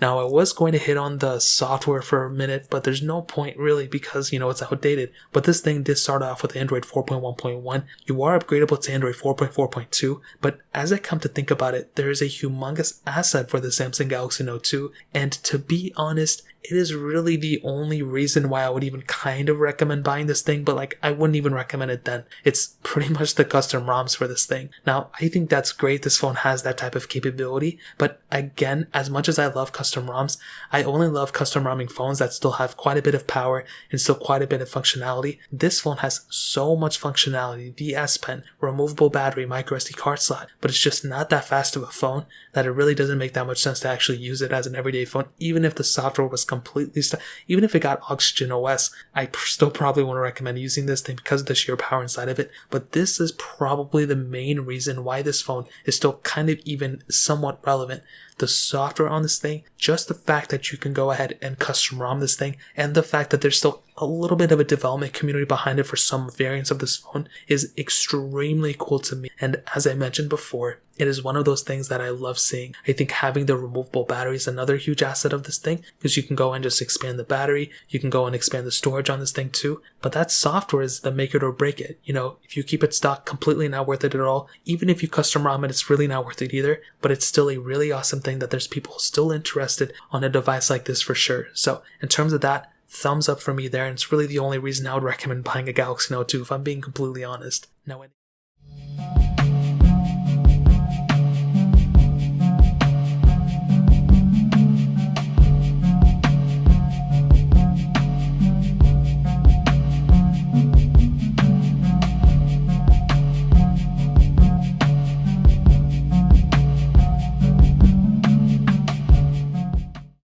Now, I was going to hit on the software for a minute, but there's no point really because, it's outdated. But this thing did start off with Android 4.1.1. You are upgradable to Android 4.4.2, but as I come to think about it, there is a humongous asset for the Samsung Galaxy Note 2, and to be honest, it is really the only reason why I would even kind of recommend buying this thing, but I wouldn't even recommend it then. It's pretty much the custom ROMs for this thing. Now, I think that's great. This phone has that type of capability, but again, as much as I love custom ROMs, I only love custom ROMing phones that still have quite a bit of power and still quite a bit of functionality. This phone has so much functionality, the S Pen, removable battery, micro SD card slot, but it's just not that fast of a phone that it really doesn't make that much sense to actually use it as an everyday phone, even if the software was completely even if it got Oxygen OS, I still probably wouldn't recommend using this thing because of the sheer power inside of it. But this is probably the main reason why this phone is still kind of even somewhat relevant. The software on this thing, just the fact that you can go ahead and custom ROM this thing, and the fact that there's still a little bit of a development community behind it for some variants of this phone is extremely cool to me. And as I mentioned before, it is one of those things that I love seeing. I think having the removable battery is another huge asset of this thing because you can go and just expand the battery. You can go and expand the storage on this thing too. But that software is the make it or break it. If you keep it stock, completely not worth it at all. Even if you custom ROM it, it's really not worth it either. But it's still a really awesome thing that there's people still interested on a device like this for sure. So in terms of that, thumbs up for me there, and it's really the only reason I would recommend buying a Galaxy Note 2 if I'm being completely honest. Now,